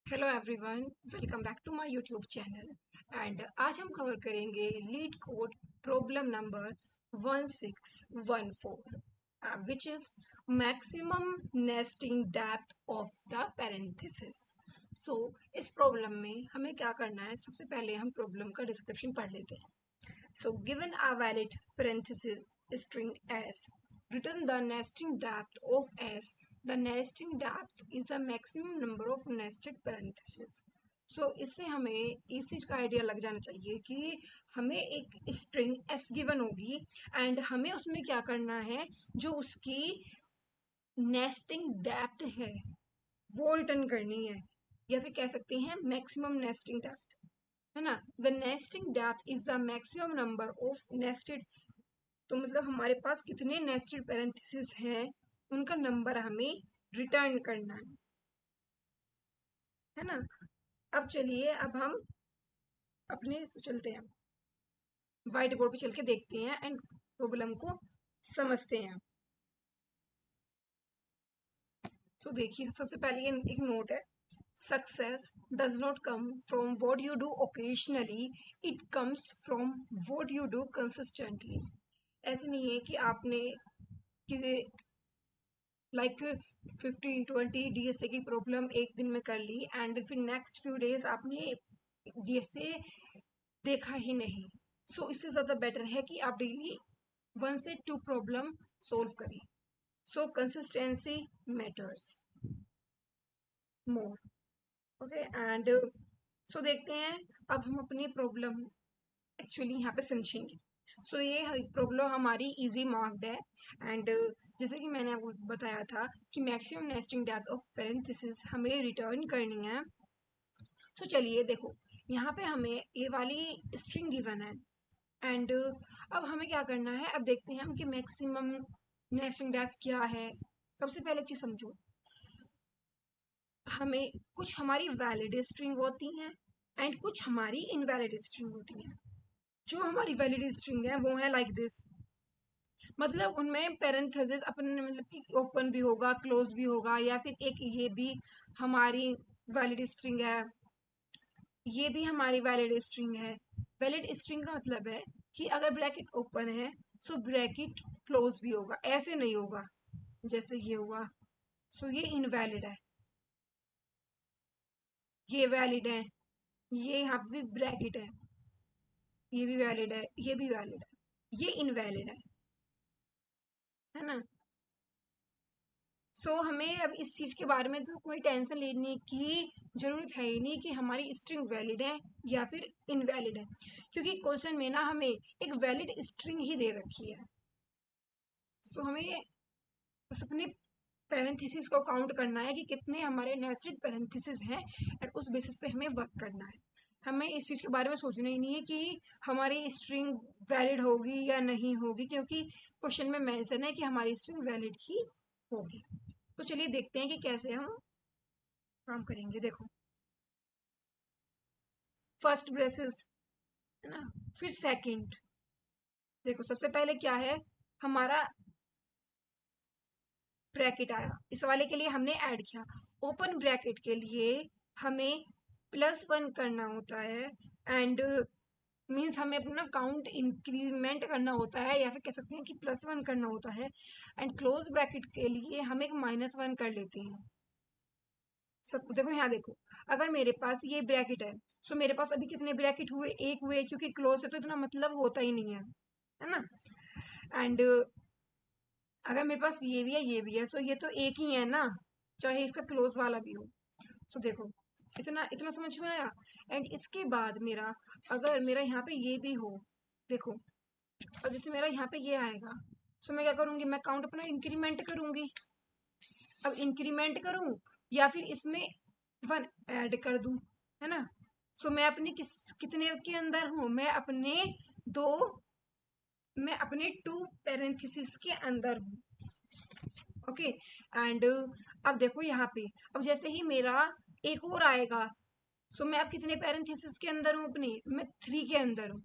Hello everyone, welcome back to my YouTube channel and आज हम cover करेंगे LeetCode problem number 1614 which is maximum nesting depth of the parenthesis. So इस problem में हमें क्या करना है, सबसे पहले हम प्रॉब्लम का डिस्क्रिप्शन पढ़ लेते हैं। So given a valid parenthesis string S, return the nesting depth of S. The nesting depth is the maximum number of nested parentheses. So इससे हमें इस चीज़ का आइडिया लग जाना चाहिए कि हमें एक स्ट्रिंग एस गिवन होगी एंड हमें उसमें क्या करना है, जो उसकी नेस्टिंग डेप्थ है वो रिटर्न करनी है, या फिर कह सकते हैं मैक्सिमम नेस्टिंग डेप्थ, है ना। The nesting depth is the maximum number of nested, तो मतलब हमारे पास कितने नेस्टेड पैरेंथेसिस हैं उनका नंबर हमें रिटर्न करना है ना। अब चलिए, अब हम अपने इसमें चलते हैं, व्हाइट बोर्ड पे चल के देखते हैं एंड प्रॉब्लम को समझते हैं। तो देखिए, सबसे पहले ये एक नोट है, success does not come from what you do occasionally, it comes from what you do consistently. ऐसे नहीं है कि आपने किसी लाइक 15-20 DSA की प्रॉब्लम एक दिन में कर ली एंड फिर नेक्स्ट फ्यू डेज आपने DSA देखा ही नहीं। सो इससे ज़्यादा बेटर है कि आप डेली 1 से 2 प्रॉब्लम सोल्व करें। सो consistency matters more. Okay and so देखते हैं, अब हम अपनी प्रॉब्लम एक्चुअली यहाँ पे समझेंगे। सो ये प्रॉब्लम हमारी इजी मार्क्ड है एंड जैसे कि मैंने आपको बताया था कि maximum nesting depth of parenthesis हमें रिटर्न करनी है। सो चलिए देखो, यहाँ पे हमें ये वाली स्ट्रिंग गिवन है एंड अब हमें क्या करना है, अब देखते हैं हम कि मैक्सिमम नेस्टिंग डेप्थ क्या है। सबसे पहले चीज़ समझो, हमें कुछ हमारी वैलिड स्ट्रिंग होती हैं एंड कुछ हमारी इनवैलिड स्ट्रिंग होती हैं। जो हमारी वैलिड स्ट्रिंग है वो है लाइक दिस, मतलब उनमें पैरेंथेसिस अपने मतलब कि ओपन भी होगा, क्लोज भी होगा, या फिर एक ये भी हमारी वैलिड स्ट्रिंग है, ये भी हमारी वैलिड स्ट्रिंग है। वैलिड स्ट्रिंग का मतलब है कि अगर ब्रैकेट ओपन है सो ब्रैकेट क्लोज भी होगा, ऐसे नहीं होगा जैसे ये हुआ। सो ये इनवैलिड है, ये वैलिड है, ये यहाँ पे भी ब्रैकेट है, ये भी वैलिड है, ये भी वैलिड है, ये इनवैलिड है ना। सो हमें अब इस चीज़ के बारे में तो कोई टेंशन लेने की ज़रूरत है ही नहीं कि हमारी स्ट्रिंग वैलिड है या फिर इनवैलिड है, क्योंकि क्वेश्चन में ना हमें एक वैलिड स्ट्रिंग ही दे रखी है। सो हमें बस अपने पैरेंथेसिस को काउंट करना है कि कितने हमारे नेस्टेड पैरेंथेसिस हैं एंड उस बेसिस पे हमें वर्क करना है। हमें इस चीज़ के बारे में सोचना ही नहीं है कि हमारी स्ट्रिंग वैलिड होगी या नहीं होगी, क्योंकि क्वेश्चन में मेंशन है कि हमारी स्ट्रिंग वैलिड ही होगी। तो चलिए देखते हैं कि कैसे हम काम करेंगे। देखो, फर्स्ट ब्रेसेस है ना, फिर सेकंड। देखो सबसे पहले क्या है, हमारा ब्रैकेट आया, इस वाले के लिए हमने ऐड किया। ओपन ब्रैकेट के लिए हमें +1 करना होता है एंड मीन्स हमें अपना काउंट इंक्रीमेंट करना होता है, या फिर कह सकते हैं कि +1 करना होता है। एंड क्लोज ब्रैकेट के लिए हम एक -1 कर लेते हैं। सब देखो, यहाँ देखो, अगर मेरे पास ये ब्रैकेट है सो मेरे पास अभी कितने ब्रैकेट हुए, एक हुए, क्योंकि क्लोज है तो इतना मतलब होता ही नहीं है ना। एंड अगर मेरे पास ये भी है, ये भी है, सो ये तो एक ही है ना, चाहे इसका क्लोज वाला भी हो। सो देखो, इतना इतना समझ में आया। एंड इसके बाद मेरा, अगर मेरा यहाँ पे ये भी हो, देखो अब जैसे मेरा यहाँ पे ये आएगा, सो मैं क्या करूँगी, मैं काउंट अपना इंक्रीमेंट करूँगी। अब इंक्रीमेंट करूँ या फिर इसमें 1 ऐड कर दूँ, है ना। सो मैं अपने कितने के अंदर हूँ, दो मैं अपने 2 पैरेंथेसिस के अंदर हूँ। ओके एंड अब देखो यहाँ पे, अब जैसे ही मेरा एक और आएगा, सो मैं अब कितने पैरेंथेसिस के अंदर हूँ, अपने मैं 3 के अंदर हूँ।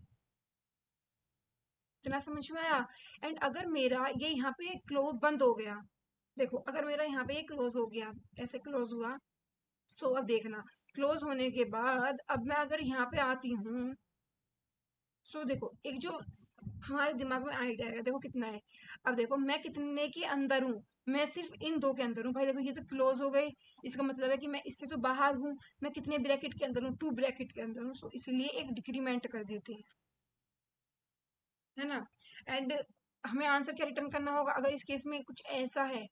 इतना समझ में आया। एंड अगर मेरा ये यहाँ पे क्लोज बंद हो गया, देखो अगर मेरा यहाँ पे ये क्लोज हो गया, ऐसे क्लोज हुआ, सो अब देखना क्लोज होने के बाद अब मैं अगर यहाँ पे आती हूँ, सो देखो एक जो हमारे दिमाग में आइडिया है, देखो कितना है। अब देखो मैं कितने के अंदर हूँ, मैं सिर्फ इन दो के अंदर हूँ भाई। देखो ये तो क्लोज हो गई, इसका मतलब है कि मैं इससे तो बाहर हूँ। मैं कितने ब्रैकेट के अंदर हूँ, 2 ब्रैकेट के अंदर हूँ। सो इसलिए एक डिक्रीमेंट कर देते हैं, है ना। एंड हमें आंसर क्या रिटर्न करना होगा अगर इस केस में कुछ ऐसा है।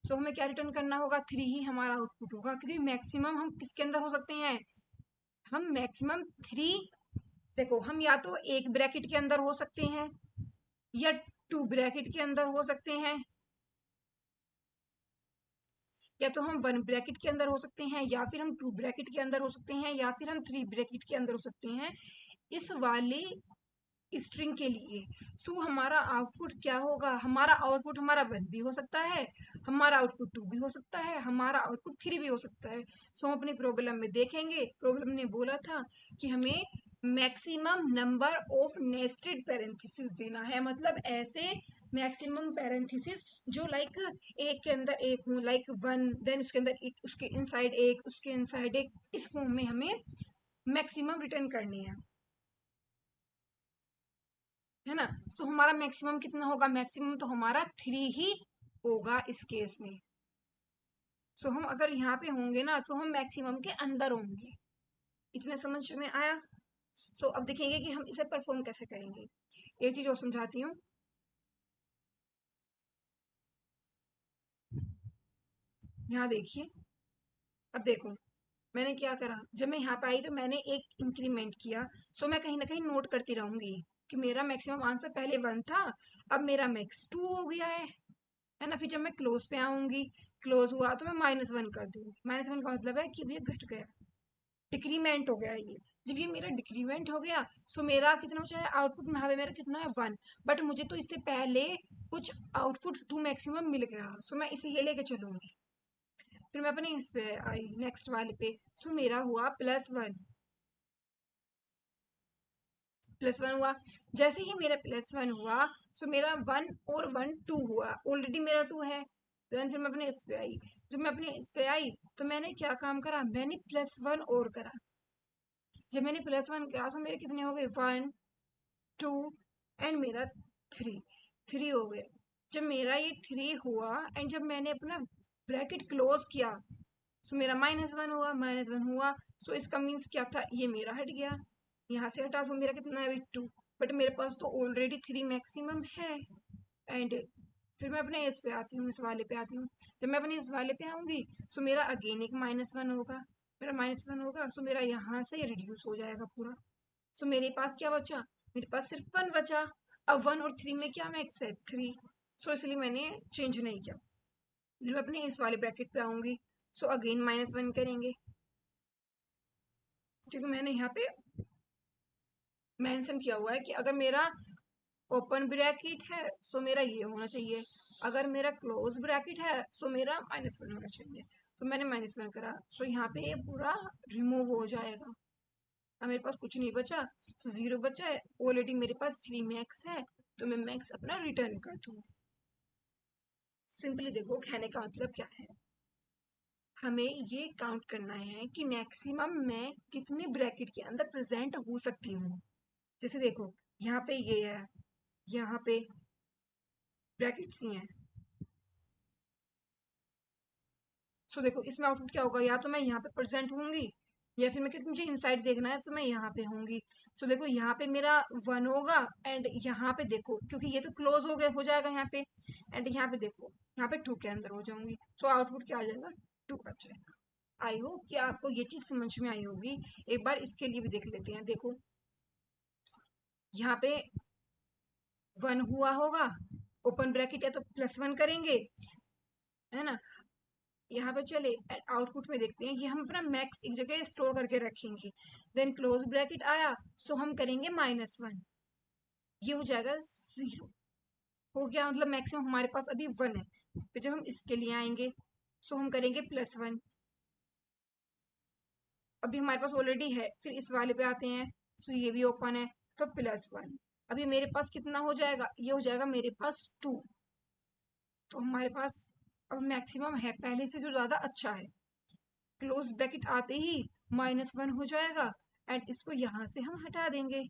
सो हमें क्या रिटर्न करना होगा, 3 ही हमारा आउटपुट होगा, क्योंकि मैक्सिमम हम किसके अंदर हो सकते हैं, हम मैक्सिमम 3। देखो हम या तो एक ब्रैकेट के अंदर हो सकते हैं या 2 ब्रैकेट के अंदर हो सकते हैं, या तो हम 1 ब्रैकेट के अंदर हो सकते हैं, या फिर हम 2 ब्रैकेट के अंदर हो सकते हैं, या फिर हम 3 ब्रैकेट के अंदर हो सकते हैं इस वाले स्ट्रिंग के लिए। सो हमारा आउटपुट क्या होगा, हमारा आउटपुट हमारा 1 भी हो सकता है, हमारा आउटपुट 2 भी हो सकता है, हमारा आउटपुट 3 भी हो सकता है। सो हम अपनी प्रॉब्लम में देखेंगे, प्रॉब्लम ने बोला था कि हमें maximum number of nested parenthesis देना है, मतलब ऐसे मैक्सिमम पैरेंथेसिस जो लाइक एक के अंदर एक हूँ, लाइक 1, देन उसके अंदर एक, उसके इनसाइड एक, उसके इनसाइड एक, इस फॉर्म में हमें मैक्सिमम रिटर्न करनी है ना। सो हमारा मैक्सिमम कितना होगा, मैक्सिमम तो हमारा 3 ही होगा इस केस में। सो हम अगर यहाँ पे होंगे ना तो हम मैक्सिमम के अंदर होंगे। इतना समझ में आया। सो अब देखेंगे कि हम इसे परफॉर्म कैसे करेंगे। एक चीज और समझाती हूँ। यहाँ देखिए, अब देखो मैंने क्या करा, जब मैं यहाँ पे आई तो मैंने एक इंक्रीमेंट किया। सो मैं कहीं ना कहीं नोट करती रहूंगी कि मेरा मैक्सिमम आंसर पहले 1 था, अब मेरा मैक्स 2 हो गया है ना। फिर जब मैं क्लोज पे आऊंगी, क्लोज हुआ तो मैं -1 कर दूंगी। -1 का मतलब है कि ये घट गया, डिक्रीमेंट हो गया ये। जब ये मेरा डिक्रीमेंट हो गया, सो मेरा कितना बचा है आउटपुट में, यहाँ पे मेरा कितना है 1। बट मुझे तो इससे पहले कुछ आउटपुट 2 मैक्सिमम मिल गया, सो मैं इसे ये लेके चलूंगी। फिर मैं अपने इस पे आई नेक्स्ट वाले पे, सो मेरा हुआ +1, +1 हुआ। जैसे ही मेरा +1 हुआ, सो मेरा 1 और 1 2 हुआ, ऑलरेडी मेरा 2 है। देन फिर मैं अपने इस पे आई, जब मैं अपने इस पे आई तो मैंने क्या काम करा, मैंने +1 और करा। जब मैंने +1 करा तो मेरे कितने हो गए, 1 2 एंड मेरा 3, 3 हो गए। जब मेरा ये 3 हुआ एंड जब मैंने अपना ब्रैकेट क्लोज किया, सो मेरा -1 हुआ, -1 हुआ। सो इसका मीन्स क्या था, ये मेरा हट गया, यहाँ से हटा। सो मेरा कितना है अभी 2, बट मेरे पास तो ऑलरेडी 3 मैक्सिमम है। एंड फिर मैं अपने इस पे आती हूँ, इस वाले पे आती हूँ। जब मैं अपने इस वाले पे आऊँगी, सो मेरा अगेन एक -1 होगा, मेरा -1 होगा। सो मेरा यहाँ से रिड्यूस हो जाएगा पूरा। सो मेरे पास क्या बचा, मेरे पास सिर्फ 1 बचा। अब 1 और 3 में क्या मैक्स है, 3। सो इसलिए मैंने चेंज नहीं किया। फिर मैं अपने इस वाले ब्रैकेट पे आऊँगी, सो अगेन -1 करेंगे, क्योंकि मैंने यहाँ पे मेंशन किया हुआ है कि अगर मेरा ओपन ब्रैकेट है सो मेरा ये होना चाहिए, अगर मेरा क्लोज ब्रैकेट है सो मेरा -1 होना चाहिए। तो मैंने -1 करा, सो यहाँ पे ये पूरा रिमूव हो जाएगा। अब मेरे पास कुछ नहीं बचा, सो 0 बचा है। ऑलरेडी मेरे पास 3 मैक्स है, तो मैं मैक्स अपना रिटर्न कर दूंगी। सिंपली देखो कहने का मतलब क्या है, हमें ये काउंट करना है कि मैक्सिमम मैं कितने ब्रैकेट के अंदर प्रेजेंट हो सकती हूँ। जैसे देखो यहाँ पे ये है, यहाँ पे ब्रैकेट्स ही हैं। सो देखो इसमें आउटपुट क्या होगा, या तो मैं यहाँ पे प्रेजेंट होंगी, या फिर मैं, क्योंकि मुझे इनसाइड देखना है तो मैं यहाँ पे होंगी। सो देखो यहाँ पे मेरा 1 होगा, एंड यहाँ पे देखो क्योंकि ये तो क्लोज हो गया, हो जाएगा यहाँ पे। एंड यहाँ पे देखो, यहाँ पे 2 के अंदर हो जाऊंगी। सो आउटपुट क्या आ जाएगा, 2 आ जाएगा। आई होप कि आपको ये चीज समझ में आई होगी। एक बार इसके लिए भी देख लेते हैं। देखो यहाँ पे 1 हुआ होगा, ओपन ब्रैकेट है तो +1 करेंगे, है ना। यहाँ पे चले आउटपुट में देखते हैं कि हम अपना मैक्स एक जगह स्टोर करके रखेंगे। देन क्लोज ब्रैकेट आया, सो हम करेंगे -1, ये हो जाएगा 0। हो गया, मतलब मैक्सिमम हमारे पास अभी 1 है। फिर जब हम इसके लिए आएंगे, सो हम करेंगे +1, अभी हमारे पास ऑलरेडी है। फिर इस वाले पे आते हैं, सो ये भी ओपन है, तो +1। अभी मेरे पास कितना हो जाएगा, ये हो जाएगा मेरे पास 2। तो हमारे पास अब मैक्सिमम है पहले से जो ज्यादा अच्छा है। क्लोज ब्रैकेट आते ही -1 हो जाएगा एंड इसको यहाँ से हम हटा देंगे।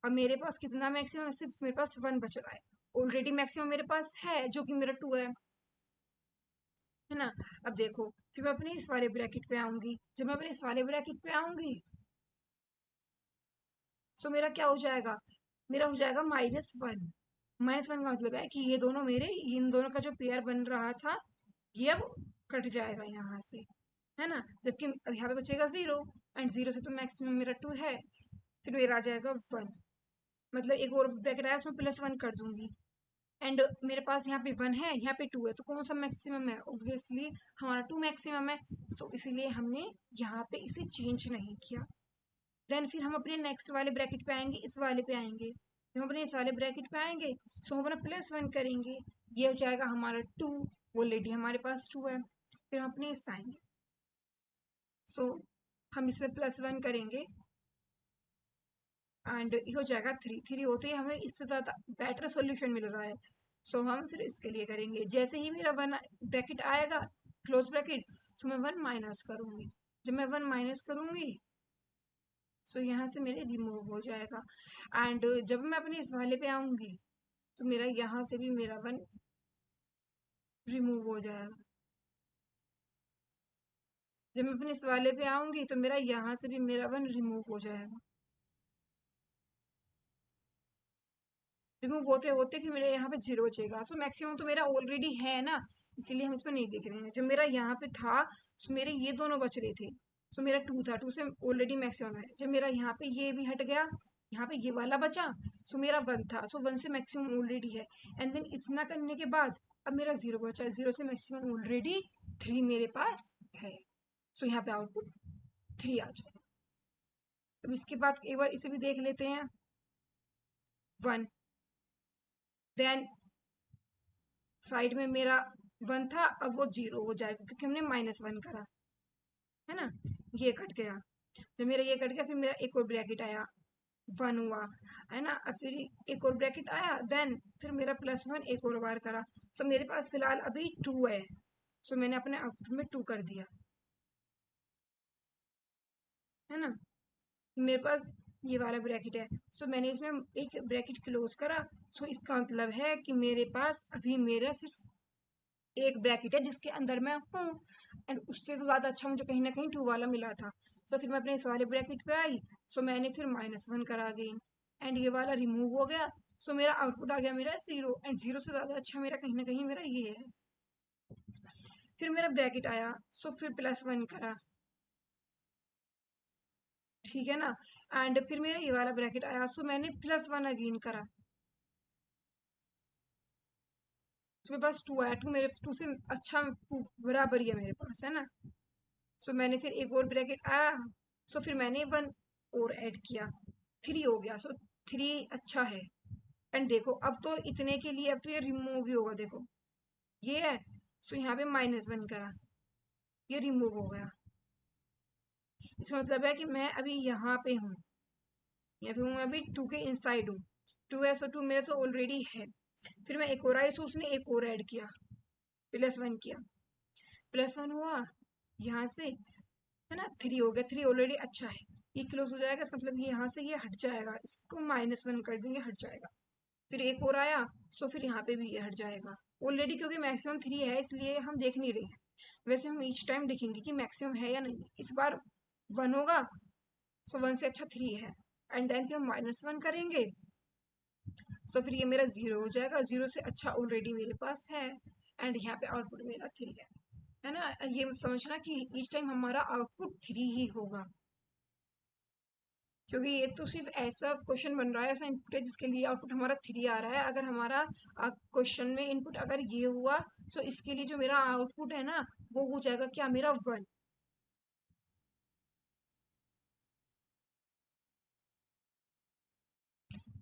अब मेरे पास कितना मैक्सिमम है, सिर्फ मेरे पास 1 बच रहा है। ऑलरेडी मैक्सिमम मेरे पास है जो कि मेरा 2 है ना। अब देखो, फिर मैं अपने इस वाले ब्रैकेट पे आऊंगी। जब मैं अपने इस वाले ब्रैकेट पे आऊंगी तो मेरा क्या हो जाएगा, मेरा हो जाएगा -1। -1 का मतलब है कि ये दोनों मेरे, इन दोनों का जो पेयर बन रहा था ये अब कट जाएगा यहाँ से, है ना। जबकि अब यहाँ पे बचेगा 0 एंड 0 से तो मैक्सिमम मेरा 2 है। फिर मेरा आ जाएगा 1, मतलब एक और ब्रैकेट आया उसमें +1 कर दूंगी एंड मेरे पास यहाँ पे 1 है, यहाँ पे 2 है, तो कौन सा मैक्सिमम है, ऑब्वियसली हमारा 2 मैक्सिमम है। सो इसीलिए हमने यहाँ पे इसे चेंज नहीं किया। देन फिर हम अपने नेक्स्ट वाले ब्रैकेट पे आएंगे, इस वाले पे आएंगे। जब हम अपने इस वाले ब्रैकेट पे आएंगे सो हम अपना +1 करेंगे, ये हो जाएगा हमारा 2। ऑलरेडी हमारे पास 2 है। फिर हम अपने इस पे आएंगे, सो हम इसमें +1 करेंगे एंड ये हो जाएगा 3। 3 होते ही हमें इससे ज़्यादा बेटर सोल्यूशन मिल रहा है। सो हम फिर इसके लिए करेंगे, जैसे ही मेरा 1 ब्रैकेट आएगा क्लोज ब्रैकेट, सो मैं 1 माइनस करूँगी। जब मैं 1 माइनस करूँगी सो यहाँ से मेरे रिमूव हो जाएगा एंड जब मैं अपने इस वाले पे आऊँगी तो मेरा यहाँ से भी मेरा 1 रिमूव हो जाएगा। जब मैं अपने इस वाले पे आऊँगी तो मेरा यहाँ से भी मेरा 1 रिमूव हो जाएगा। रिमूव होते होते फिर मेरे यहाँ पे 0 बचेगा। सो मैक्सिमम तो मेरा ऑलरेडी है ना, इसीलिए हम इसमें नहीं देख रहे हैं। जब मेरा यहाँ पे था सो मेरे ये दोनों बच रहे थे, सो मेरा 2 था, 2 से ऑलरेडी मैक्सिमम है। जब मेरा यहाँ पे ये भी हट गया, यहाँ पे ये वाला बचा, सो मेरा 1 था, सो 1 से मैक्सिमम ऑलरेडी है। एंड देन इतना करने के बाद अब मेरा 0 बचा है, 0 से मैक्सिमम ऑलरेडी 3 मेरे पास है। सो यहाँ पे आउटपुट 3 आ जाए। अब इसके बाद एक बार इसे भी देख लेते हैं। 1, देन साइड में मेरा 1 था, अब वो 0 हो जाएगा क्योंकि हमने -1 करा, है ना। ये कट गया। जब मेरा ये कट गया फिर मेरा एक और ब्रैकेट आया, 1 हुआ, है ना। अब फिर एक और ब्रैकेट आया, देन फिर मेरा +1 एक और बार करा। तो मेरे पास फिलहाल अभी 2 है, सो मैंने अपने आउटपुट में 2 कर दिया, है ना। मेरे पास ये वाला ब्रैकेट है, सो मैंने इसमें एक ब्रैकेट क्लोज करा। सो इसका मतलब है कि मेरे पास अभी मेरा सिर्फ एक ब्रैकेट है जिसके अंदर मैं हूँ एंड उससे तो ज़्यादा अच्छा मुझे कहीं ना कहीं 2 वाला मिला था। सो फिर मैं अपने इस वाले ब्रैकेट पे आई, सो मैंने फिर -1 करा अगेन एंड ये वाला रिमूव हो गया। सो मेरा आउटपुट आ गया मेरा 0 एंड 0 से ज़्यादा अच्छा मेरा कहीं ना कहीं मेरा ये है। फिर मेरा ब्रैकेट आया, सो फिर +1 करा, ठीक है ना। एंड फिर मेरा ये वाला ब्रैकेट आया, सो मैंने +1 अगेन करा। तो मेरे पास 2 आया, 2 मेरे 2 से अच्छा 2 बराबर ही है मेरे पास, है ना। सो मैंने फिर एक और ब्रैकेट आया, सो फिर मैंने 1 और ऐड किया, 3 हो गया। सो 3 अच्छा है। एंड देखो अब तो इतने के लिए अब तो ये रिमूव ही होगा, देखो ये है। सो यहाँ पे -1 करा, ये रिमूव हो गया। इसका मतलब है कि मैं अभी यहाँ पे हूँ, यहाँ पे हूँ, मैं अभी 2 के इनसाइड हूँ। 2 है, सो 2 मेरा तो ऑलरेडी है। फिर मैं एक और आई, सो उसने एक और ऐड किया, +1 किया, +1 हुआ यहाँ से, है ना। 3 हो गया, 3 ऑलरेडी अच्छा है, ये क्लोज हो जाएगा। इसका मतलब ये यहाँ से ये हट जाएगा, इसको -1 कर देंगे, हट जाएगा। फिर एक और आया, सो फिर यहाँ पे भी ये हट जाएगा ऑलरेडी, क्योंकि मैक्सिमम 3 है इसलिए हम देख नहीं रहे हैं। वैसे हम ईच टाइम देखेंगे कि मैक्सिमम है या नहीं। इस बार 1 होगा, सो 1 से अच्छा 3 है एंड देन फिर हम -1 करेंगे, सो फिर ये मेरा 0 हो जाएगा। 0 से अच्छा ऑलरेडी मेरे पास है एंड यहाँ पे आउटपुट मेरा 3 है ना। ये मत समझना कि इस टाइम हमारा आउटपुट 3 ही होगा, क्योंकि ये तो सिर्फ ऐसा क्वेश्चन बन रहा है, ऐसा इनपुट है जिसके लिए आउटपुट हमारा 3 आ रहा है। अगर हमारा क्वेश्चन में इनपुट अगर ये हुआ तो इसके लिए जो मेरा आउटपुट है ना वो हो जाएगा क्या, मेरा 1।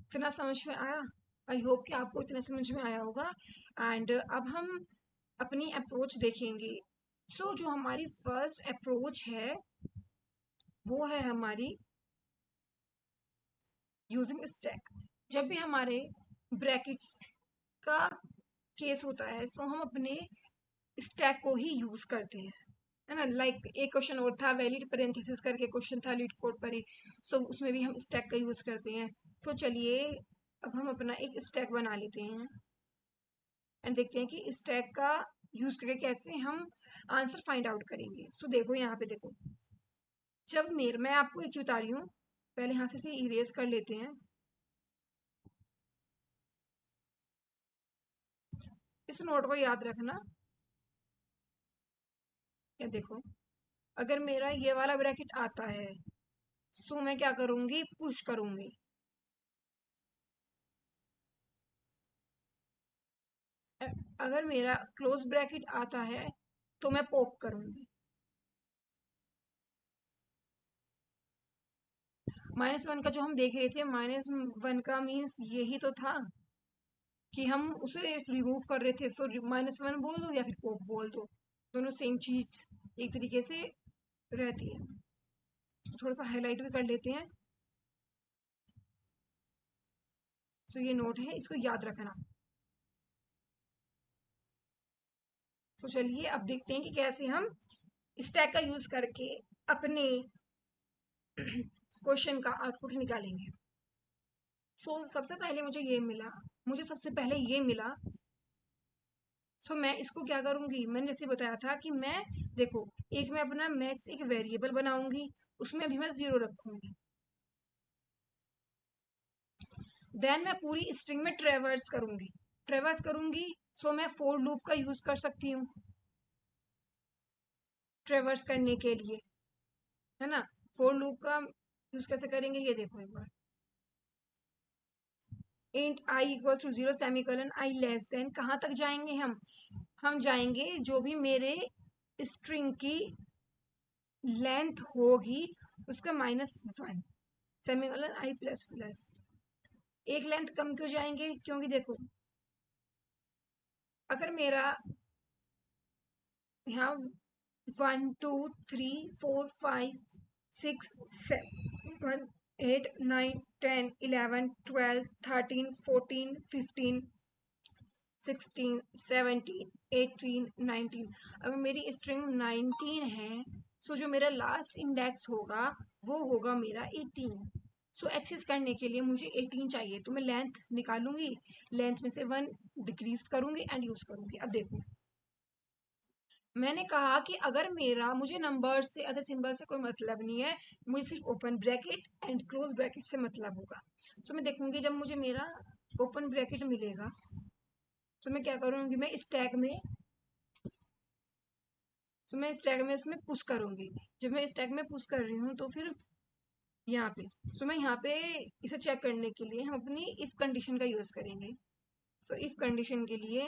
इतना समझ में आया? आई होप कि आपको इतना समझ में आया होगा। एंड अब हम अपनी अप्रोच देखेंगे। सो जो हमारी फर्स्ट अप्रोच है वो है हमारी यूजिंग स्टैक। जब भी हमारे ब्रैकेट्स का केस होता है तो हम अपने स्टैक को ही यूज करते हैं। है ना। लाइक एक क्वेश्चन और था, वैलिड पैरेंथेसिस करके क्वेश्चन था लीड कोड पर ही, सो उसमें भी हम स्टैक का यूज करते हैं। तो चलिए अब हम अपना एक स्टैक बना लेते हैं एंड देखते हैं कि स्टैक का यूज करके कैसे हम आंसर फाइंड आउट करेंगे। सो देखो यहाँ पे देखो, जब मेरे मैं आपको एक चीज बता रही हूँ, पहले यहाँ से इरेज कर लेते हैं। इस नोट को याद रखना। या देखो, अगर मेरा ये वाला ब्रैकेट आता है, सो मैं क्या करूंगी, पुश करूंगी। अगर मेरा क्लोज ब्रैकेट आता है तो मैं पॉप करूंगी। -1 का जो हम देख रहे थे, -1 का मीन्स यही तो था कि हम उसे रिमूव कर रहे थे। सो -1 बोल दो या फिर पॉप बोल दो, दोनों सेम चीज एक तरीके से रहती है। तो थोड़ा सा हाईलाइट भी कर लेते हैं। सो ये नोट है, इसको याद रखना। तो चलिए अब देखते हैं कि कैसे हम स्टैक का यूज करके अपने क्वेश्चन का आउटपुट निकालेंगे। सबसे पहले मुझे सबसे पहले ये मिला। मैं इसको क्या करूंगी, मैंने जैसे बताया था कि मैं देखो, एक मैं अपना मैक्स एक वेरिएबल बनाऊंगी, उसमें भी मैं 0 रखूंगी। देन मैं पूरी स्ट्रिंग में ट्रेवर्स करूंगी। मैं फोर लूप का यूज कर सकती हूँ ट्रेवर्स करने के लिए, है ना। फोर लूप का यूज कैसे करेंगे, ये देखो एक बार। Int i equal to 0 semicolon i less than, कहाँ तक जाएंगे हम जाएंगे जो भी मेरे स्ट्रिंग की लेंथ होगी उसका -1 सेमीकोलन आई प्लस प्लस। एक लेंथ कम क्यों जाएंगे, क्योंकि देखो, अगर मेरा यहाँ 1 2 3 4 5 6 7 8 9 10 11 12 13 14 15 16 17 18 अगर मेरी स्ट्रिंग 19 है, जो मेरा लास्ट इंडेक्स होगा वो होगा मेरा 18। एक्सेस करने के लिए मुझे 18 चाहिए, तो मैं लेंथ निकालूंगी, लेंथ में से 1 डिक्रीज करूंगी एंड यूज करूंगी। अब देखो, मैंने कहा कि अगर मेरा मुझे नंबर से अदर सिंबल से कोई मतलब नहीं है, मुझे सिर्फ open bracket and close bracket से मतलब होगा। मैं देखूंगी जब मुझे मेरा ओपन ब्रैकेट मिलेगा, मैं क्या करूंगी, मैं स्टैक में इसमें पुश करूंगी। जब मैं स्टैक में पुश कर रही हूँ तो फिर यहाँ पे मैं यहाँ पे इसे चेक करने के लिए हम अपनी इफ कंडीशन का यूज करेंगे। इफ कंडीशन के लिए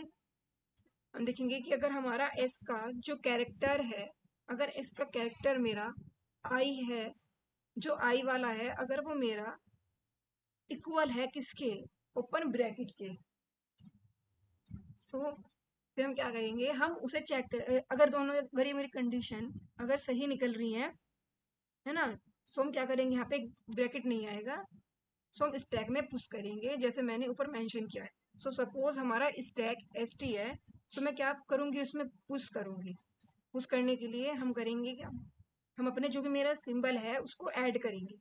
हम देखेंगे कि अगर हमारा एस का जो कैरेक्टर है, अगर एस का कैरेक्टर मेरा आई है, जो आई वाला है, अगर वो मेरा इक्वल है किसके, ओपन ब्रैकेट के, फिर हम क्या करेंगे, हम उसे चेक अगर दोनों, अगर ये मेरी कंडीशन अगर सही निकल रही है ना, हम क्या करेंगे, यहाँ पे ब्रैकेट नहीं आएगा, हम स्टैक में पुश करेंगे जैसे मैंने ऊपर मेंशन किया है। सपोज हमारा स्टैक एस टी है, मैं क्या करूंगी, उसमें पुश करूंगी। पुश करने के लिए हम करेंगे क्या, हम अपने जो भी मेरा सिंबल है उसको ऐड करेंगे।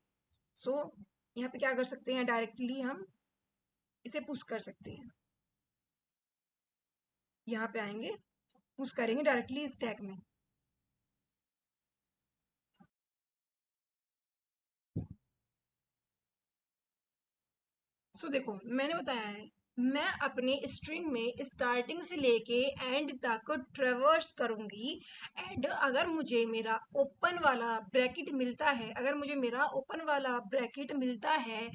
यहाँ पे क्या कर सकते हैं, डायरेक्टली हम इसे पुश कर सकते हैं। यहाँ पे आएंगे, पुश करेंगे डायरेक्टली स्टैक में। देखो, मैंने बताया है, मैं अपने स्ट्रिंग में स्टार्टिंग से लेके एंड तक ट्रेवर्स करूंगी। एंड अगर मुझे मेरा ओपन वाला ब्रैकेट मिलता है,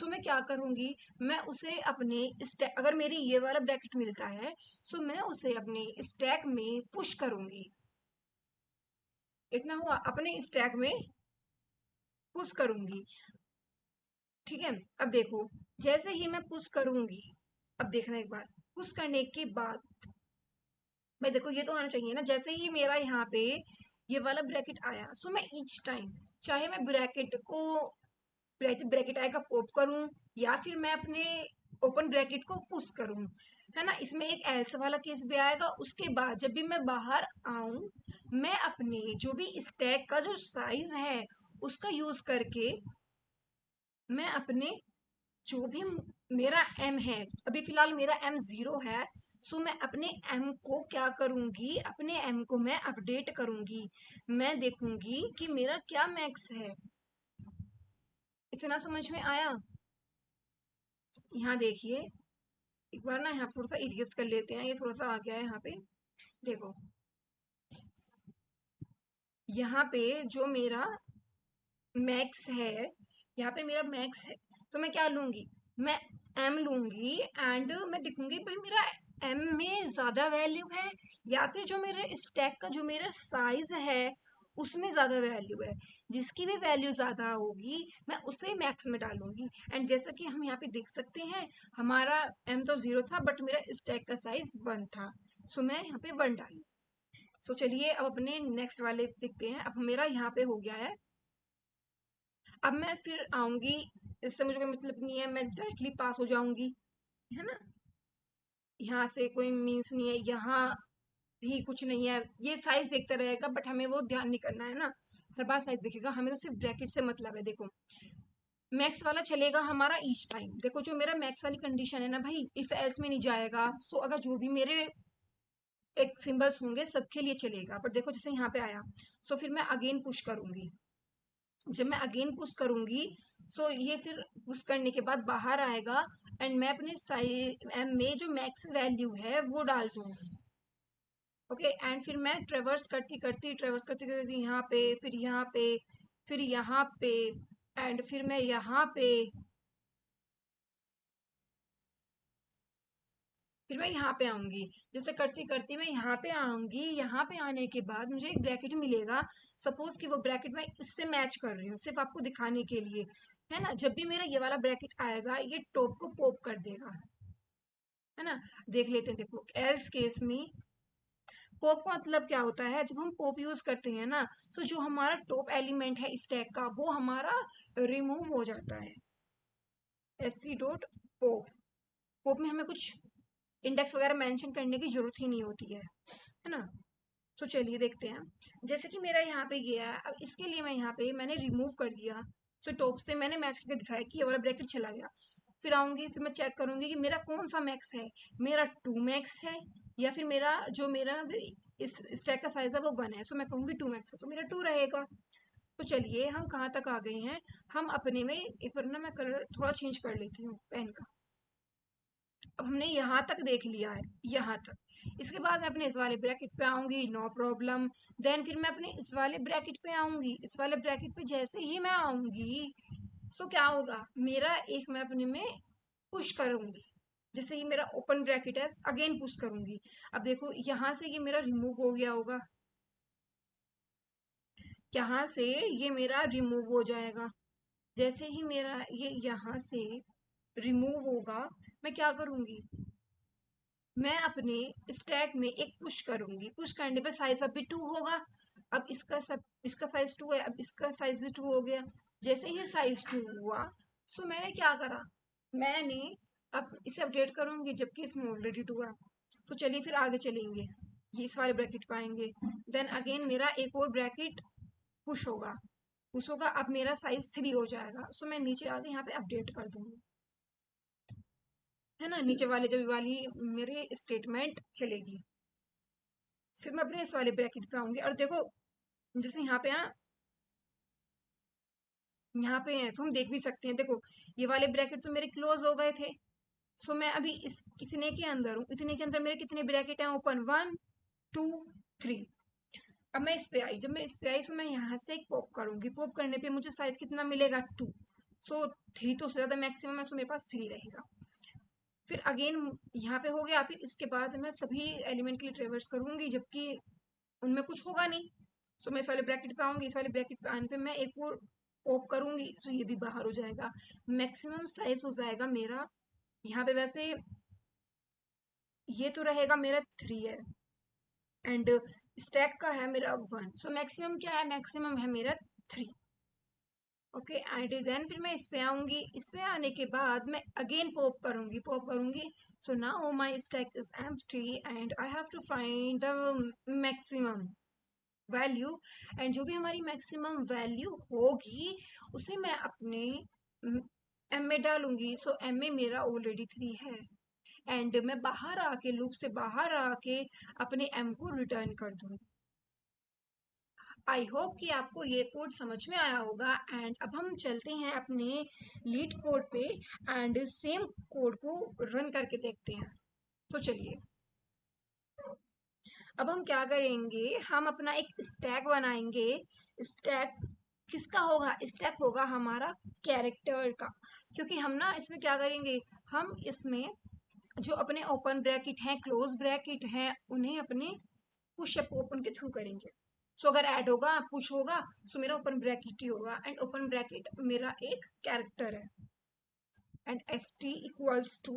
मैं क्या करूंगी, मैं उसे अपने अगर मेरी ये वाला ब्रैकेट मिलता है, मैं उसे अपने स्टैक में पुश करूंगी। इतना हुआ, अपने स्टैक में पुश करूंगी। ठीक है। अब देखो, जैसे ही मैं पुश करूंगी, अब देखना एक बार, पुश करने के बाद मैं देखो, ये तो आना चाहिए ना, जैसे ही मेरा यहाँ पे ये वाला ब्रैकेट आया, मैं ईच टाइम, चाहे मैं ब्रैकेट आएगा पॉप करूं, या फिर मैं अपने ओपन ब्रैकेट को पुश करूँ, है ना। इसमें एक एल्स वाला केस भी आएगा। उसके बाद जब भी मैं बाहर आऊं, मैं अपने जो भी स्टैक का जो साइज है उसका यूज करके मैं अपने जो भी मेरा एम है, अभी फिलहाल मेरा एम 0 है, सो मैं अपने एम को क्या करूंगी, अपने एम को मैं अपडेट करूंगी। मैं देखूंगी कि मेरा क्या मैक्स है। इतना समझ में आया? यहाँ देखिए, एक बार ना यहाँ पे थोड़ा सा इरेज कर लेते हैं, ये थोड़ा सा आ गया है यहाँ पे। देखो यहाँ पे जो मेरा मैक्स है, यहाँ पे मेरा मैक्स है, तो मैं क्या लूंगी, मैं एम लूंगी एंड मैं देखूंगी भाई मेरा एम में ज्यादा वैल्यू है या फिर जो मेरे स्टैक का जो मेरा साइज है उसमें ज्यादा वैल्यू है। जिसकी भी वैल्यू ज्यादा होगी मैं उसे मैक्स में डालूंगी। एंड जैसा कि हम यहाँ पे देख सकते हैं, हमारा एम तो 0 था बट मेरा स्टैक का साइज 1 था, सो मैं यहाँ पे 1 डालू। सो चलिए अब अपने नेक्स्ट वाले देखते हैं। अब मेरा यहाँ पे हो गया है। अब मैं फिर आऊंगी, इससे मुझे कोई मतलब नहीं है, मैं डायरेक्टली पास हो जाऊंगी, है ना। यहाँ से कोई मीन्स नहीं है, यहाँ भी कुछ नहीं है। ये साइज देखता रहेगा बट हमें वो ध्यान नहीं करना है ना, हर बार साइज देखेगा, हमें तो सिर्फ ब्रैकेट से मतलब है। देखो मैक्स वाला चलेगा हमारा ईच टाइम। देखो जो मेरा मैक्स वाली कंडीशन है ना भाई, इफ एल्स में नहीं जाएगा। सो अगर जो भी मेरे एक सिंबल्स होंगे सबके लिए चलेगा। बट देखो जैसे यहाँ पे आया, सो फिर मैं अगेन पुश करूंगी। जब मैं अगेन पुश करूंगी, सो ये फिर पुश करने के बाद बाहर आएगा एंड मैं अपने साइज एम में जो मैक्स वैल्यू है वो डाल दूंगी। ओके एंड फिर मैं ट्रेवर्स करती करती यहाँ पे, फिर यहाँ पे, फिर यहाँ पे, एंड फिर मैं यहाँ पे, फिर मैं यहाँ पे आऊंगी। जैसे करती करती मैं यहाँ पे आऊंगी। यहाँ पे आने के बाद मुझे एक ब्रैकेट मिलेगा। सपोज कि वो ब्रैकेट मैं इससे मैच कर रही हूँ सिर्फ आपको दिखाने के लिए, है ना। जब भी मेरा ये वाला ब्रैकेट आएगा ये टॉप को पॉप कर देगा, है ना। देख लेते हैं। देखो एल्स केस में पॉप का मतलब क्या होता है, जब हम पॉप यूज करते हैं ना, तो जो हमारा टॉप एलिमेंट है स्टैक का वो हमारा रिमूव हो जाता है। S C dot pop, pop में हमें कुछ इंडेक्स वगैरह मेंशन करने की जरूरत ही नहीं होती है ना। तो चलिए देखते हैं। जैसे कि मेरा यहाँ पे गया है, अब इसके लिए मैं यहाँ पे मैंने रिमूव कर दिया। सो टॉप से मैंने मैच करके दिखाया कि ये वाला ब्रैकेट चला गया। फिर आऊंगी, फिर मैं चेक करूंगी कि मेरा कौन सा मैक्स है, मेरा 2 मैक्स है या फिर मेरा जो मेरा इस स्टैक का साइज है वो 1 है। सो मैं कहूँगी 2 मैक्स है, तो मेरा 2 रहेगा। तो चलिए हम कहाँ तक आ गए हैं। हम अपने में एक बार ना मैं कलर थोड़ा चेंज कर लेती हूँ पेन का। अब हमने यहाँ तक देख लिया है, यहाँ तक। इसके बाद मैं अपने इस वाले ब्रैकेट पे आऊंगी, नो प्रॉब्लम। देन फिर मैं अपने इस वाले ब्रैकेट पे आऊंगी। इस वाले ब्रैकेट पे जैसे ही मैं आऊंगी, सो क्या होगा, मेरा एक मैं अपने में पुश करूंगी। जैसे ही मेरा ओपन ब्रैकेट है अगेन पुश करूंगी। अब देखो यहाँ से ये मेरा रिमूव हो गया होगा, यहाँ से ये मेरा रिमूव हो जाएगा। जैसे ही मेरा ये यहाँ से रिमूव होगा, मैं क्या करूंगी, मैं अपने स्टैक में एक पुश करूंगी। पुश करने पे साइज अब भी 2 होगा। अब इसका साइज 2 है, अब इसका साइज भी 2 हो गया। जैसे ही साइज 2 हुआ, सो मैंने क्या करा, मैंने अब इसे अपडेट करूंगी जबकि इसमें ऑलरेडी 2 है। तो चलिए फिर आगे चलेंगे, ये इस वाले ब्रैकेट पाएंगे। देन अगेन मेरा एक और ब्रैकेट पुश होगा। अब मेरा साइज 3 हो जाएगा। सो मैं नीचे आके यहाँ पे अपडेट कर दूंगी, है ना। नीचे वाले जब वाली मेरी स्टेटमेंट चलेगी, फिर मैं अपने इस वाले ब्रैकेट पे आऊंगी और देखो जैसे यहाँ पे है ना, यहाँ पे है तो हम देख भी सकते हैं। देखो ये वाले ब्रैकेट तो मेरे क्लोज हो गए थे। सो मैं अभी इस इतने के अंदर हूँ, इतने के अंदर मेरे कितने ब्रैकेट हैं ओपन, 1 2 3। अब मैं इस पे आई, जब मैं इस पे आई तो मैं यहाँ से एक पॉप करूंगी। पॉप करने पे मुझे साइज कितना मिलेगा, 2। सो 3 तो उससे ज्यादा मैक्सिमम है, सो मेरे पास 3 रहेगा। फिर अगेन यहाँ पे हो गया। फिर इसके बाद मैं सभी एलिमेंट के लिए ट्रेवर्स करूंगी जबकि उनमें कुछ होगा नहीं। सो मैं इस वाले ब्रैकेट पे आऊंगी। इस वाले ब्रैकेट पे आने पे मैं एक और पॉप करूंगी, सो ये भी बाहर हो जाएगा। मैक्सिमम साइज हो जाएगा मेरा यहाँ पे। वैसे ये तो रहेगा मेरा 3 है एंड स्टैक का है मेरा 1। सो मैक्सिमम क्या है, मैक्सिमम है मेरा 3। ओके एंड देन फिर मैं इस पे आऊंगी, इस पे आने के बाद मैं अगेन पॉप करूंगी। So now my stack is empty and I have to find the maximum value. And जो भी हमारी मैक्सिमम वैल्यू होगी उसे मैं अपने एम में डालूंगी। सो एम में मेरा ऑलरेडी 3 है एंड मैं बाहर आके लूप से बाहर आके अपने एम को रिटर्न कर दूंगी। आई होप कि आपको ये कोड समझ में आया होगा। एंड अब हम चलते हैं अपने लीड कोड पे एंड सेम कोड को रन करके देखते हैं। तो चलिए अब हम क्या करेंगे, हम अपना एक स्टैक बनाएंगे। स्टैक किसका होगा? स्टैक होगा हमारा कैरेक्टर का। क्योंकि हम ना इसमें क्या करेंगे, हम इसमें जो अपने ओपन ब्रैकेट हैं क्लोज ब्रैकेट हैं उन्हें अपने पुश या पॉप उनके थ्रू करेंगे। सो अगर ऐड होगा पुश होगा सो मेरा ओपन ब्रैकेट ही होगा एंड ओपन ब्रैकेट मेरा एक कैरेक्टर है। And S T equals to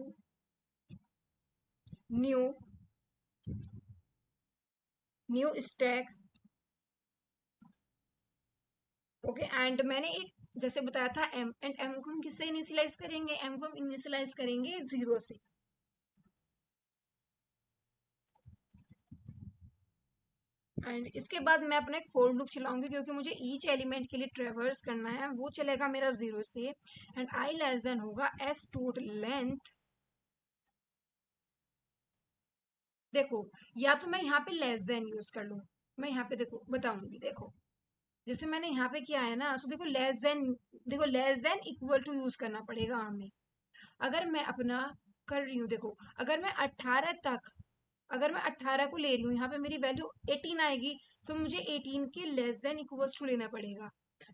new new stack. Okay and मैंने एक जैसे बताया था एम, एंड एम को हम किससे इनिशियलाइज करेंगे? एम को हम इनिशियलाइज करेंगे 0 से। एंड इसके बाद मैं अपना एक फोर लूप चलाऊंगी क्योंकि मुझे ईच एलिमेंट के लिए ट्रेवर्स करना है। वो चलेगा मेरा 0 से एंड आई लेस देन होगा एस टोट लेंथ। देखो या तो मैं यहाँ पे लेस देन यूज कर लूँ, मैं यहाँ पे देखो बताऊंगी। देखो जैसे मैंने यहाँ पे किया है ना, सो देखो लेस देन, देखो less than equal to use करना पड़ेगा हमें। अगर मैं अपना कर रही हूँ, देखो अगर मैं 18 तक, अगर मैं 18 को ले रही हूँ यहाँ पे मेरी वैल्यू 18 आएगी तो मुझे 18 के लेस देन इक्वल्स टू लेना पड़ेगा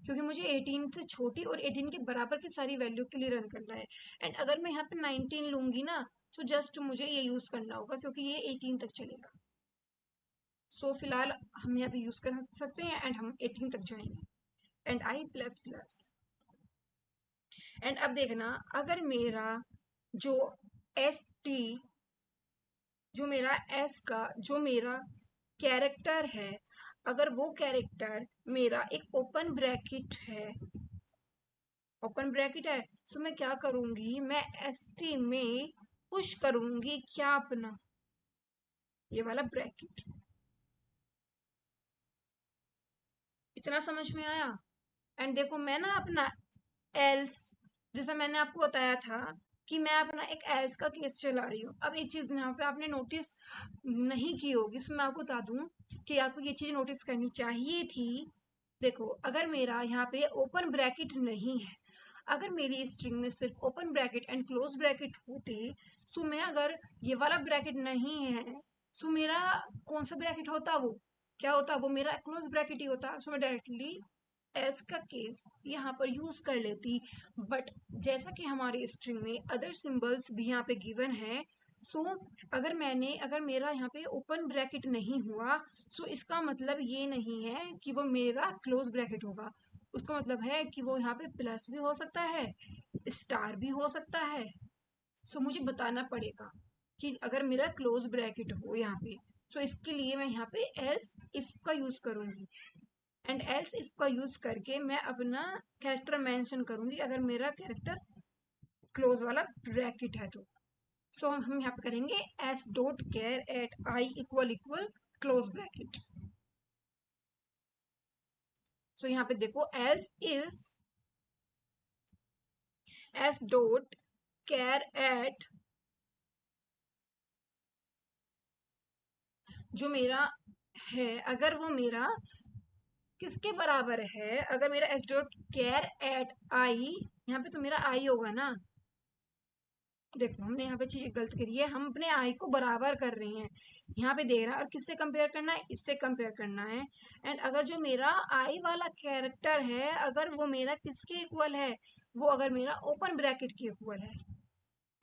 क्योंकि मुझे 18 से छोटी और 18 के बराबर की सारी वैल्यू के लिए रन करना है। एंड अगर मैं यहाँ पे 19 लूंगी ना तो जस्ट मुझे ये यूज करना होगा क्योंकि ये 18 तक चलेगा। सो फिलहाल हम यहाँ पे यूज कर सकते हैं एंड हम 18 तक जाएंगे and I plus plus. And अब देखना अगर मेरा जो एस टी, जो मेरा एस का जो मेरा कैरेक्टर है, अगर वो कैरेक्टर मेरा एक ओपन ब्रैकेट है, ओपन ब्रैकेट है, सो मैं क्या करूंगी, मैं एस टी में पुश करूंगी क्या अपना ये वाला ब्रैकेट। इतना समझ में आया? एंड देखो मैं ना अपना एल्स, जैसा मैंने आपको बताया था कि मैं अपना एक एल्स का केस चला रही हूँ। अब एक चीज यहाँ पे आपने नोटिस नहीं की होगी, इसमें मैं आपको बता दूं कि आपको ये चीज नोटिस करनी चाहिए थी। देखो अगर मेरा यहाँ पे ओपन ब्रैकेट नहीं है, अगर मेरी स्ट्रिंग में सिर्फ open bracket and close bracket होते, सो मैं अगर ये वाला ब्रैकेट नहीं है सो मेरा कौन सा ब्रैकेट होता, वो क्या होता, वो मेरा क्लोज ब्रैकेट ही होता। सो मैं डायरेक्टली एल्स का केस यहाँ पर यूज कर लेती। बट जैसा कि हमारी स्ट्रिंग में अदर सिंबल्स भी यहाँ पे गिवन है, सो अगर मेरा यहाँ पे ओपन ब्रैकेट नहीं हुआ सो इसका मतलब ये नहीं है कि वो मेरा क्लोज ब्रैकेट होगा। उसका मतलब है कि वो यहाँ पे प्लस भी हो सकता है, स्टार भी हो सकता है। सो मुझे बताना पड़ेगा कि अगर मेरा क्लोज ब्रैकेट हो यहाँ पे, सो इसके लिए मैं यहाँ पे एल्स इफ का यूज करूंगी। एंड एल्स इफ का यूज करके मैं अपना कैरेक्टर मेंशन करूंगी अगर मेरा कैरेक्टर क्लोज वाला ब्रैकेट है तो। सो हम यहाँ पे करेंगे s dot char at i equal equal close bracket. So यहाँ पे देखो else if s dot char at जो मेरा है, अगर वो मेरा किसके बराबर है, अगर मेरा एस डॉट केयर एट आई, यहाँ पे तो मेरा आई होगा ना। देखो हमने यहाँ पे चीज गलत करी है, हम अपने आई को बराबर कर रहे हैं यहाँ पे दे रहा है और किससे कंपेयर करना है, इससे कंपेयर करना है। एंड अगर जो मेरा आई वाला कैरेक्टर है अगर वो मेरा किसके इक्वल है, वो अगर मेरा ओपन ब्रैकेट के इक्वल है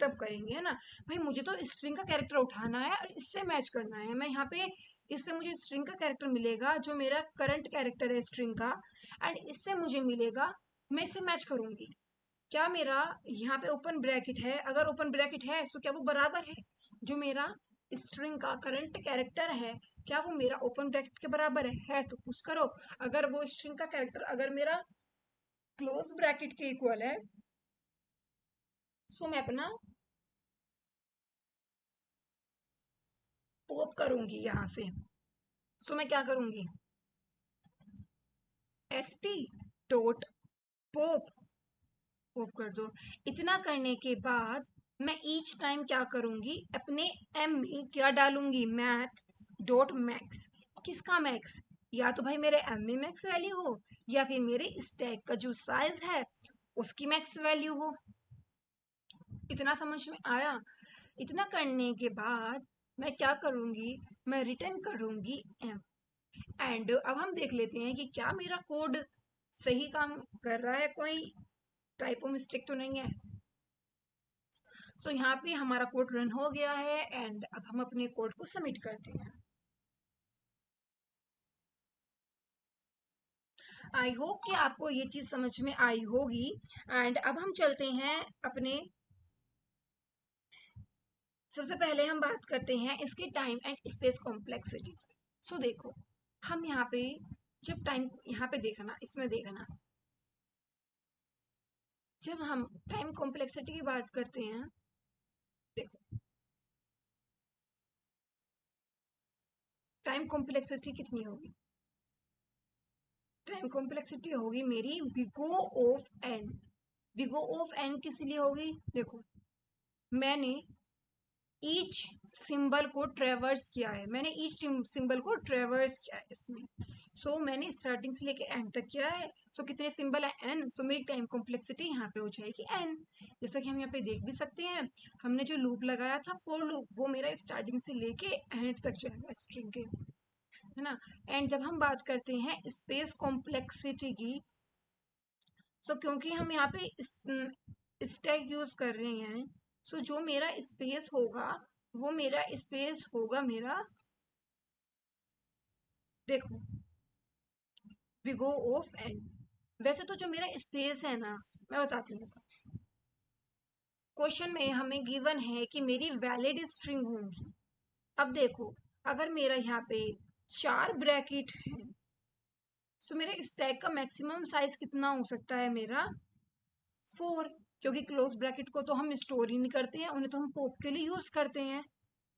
तब करेंगे, है ना। भाई मुझे तो स्ट्रिंग का कैरेक्टर उठाना है और इससे मैच करना है। मैं यहाँ पे इससे मुझे स्ट्रिंग का कैरेक्टर मिलेगा जो मेरा करंट कैरेक्टर है स्ट्रिंग का, एंड इससे मुझे मिलेगा, मैं इससे मैच करूंगी। क्या मेरा यहाँ पे ओपन ब्रैकेट है, अगर ओपन ब्रैकेट है तो क्या वो बराबर है जो मेरा स्ट्रिंग का करंट कैरेक्टर है, क्या वो मेरा ओपन ब्रैकेट के बराबर है तो पुश करो। अगर वो स्ट्रिंग का कैरेक्टर अगर मेरा क्लोज ब्रैकेट के इक्वल है, सो मैं अपना पोप करूंगी यहां से। सो मैं क्या करूंगी, S T dot pope, pope कर दो। इतना करने के बाद मैं ईच टाइम क्या करूंगी, अपने एम में क्या डालूंगी, मैथ डॉट मैक्स। किसका मैक्स, या तो भाई मेरे एम में मैक्स वैल्यू हो, या फिर मेरे स्टैक का जो साइज है उसकी मैक्स वैल्यू हो। इतना समझ में आया। इतना करने के बाद मैं क्या करूंगी, मैं रिटर्न करूंगी एम। एंड अब हम देख लेते हैं कि क्या मेरा कोड सही काम कर रहा है, कोई टाइपो मिस्टेक तो नहीं है। सो यहाँ पे हमारा कोड रन हो गया है एंड अब हम अपने कोड को सबमिट करते हैं। आई होप कि आपको ये चीज समझ में आई होगी। एंड अब हम चलते हैं अपने, सबसे पहले हम बात करते हैं इसके टाइम एंड स्पेस कॉम्प्लेक्सिटी। सो देखो, हम यहाँ पे जब टाइम, यहाँ पे देखना, इसमें देखना, जब हम टाइम कॉम्प्लेक्सिटी की बात करते हैं, देखो टाइम कॉम्प्लेक्सिटी कितनी होगी, टाइम कॉम्प्लेक्सिटी होगी मेरी big O of N. Big O of N किस लिए होगी, देखो मैंने ईच सिंबल को ट्रेवर्स किया है, मैंने ईच सिंबल को ट्रेवर्स किया है इसमें। सो मैंने स्टार्टिंग से लेके एंड तक किया है। सो कितने सिंबल है, एन। सो मेरी टाइम कॉम्प्लेक्सिटी यहाँ पे हो जाएगी एन। जैसा कि हम यहाँ पे देख भी सकते हैं, हमने जो लूप लगाया था फॉर लूप, वो मेरा स्टार्टिंग से लेके एंड तक जाएगा स्ट्रिंग के, है ना। एंड जब हम बात करते हैं स्पेस कॉम्प्लेक्सिटी की, सो क्योंकि हम यहाँ पे स्टैक यूज कर रहे हैं, सो जो मेरा स्पेस होगा वो मेरा स्पेस होगा मेरा, देखो बिगो ऑफ एन। वैसे तो जो मेरा स्पेस है ना, मैं बताती हूँ, क्वेश्चन में हमें गिवन है कि मेरी वैलिड स्ट्रिंग होंगी। अब देखो, अगर मेरा यहाँ पे 4 ब्रैकेट है, तो मेरे स्टैक का मैक्सिमम साइज कितना हो सकता है मेरा, 4। क्योंकि क्लोज ब्रैकेट को तो हम स्टोर ही नहीं करते हैं, उन्हें तो हम पॉप के लिए यूज करते हैं।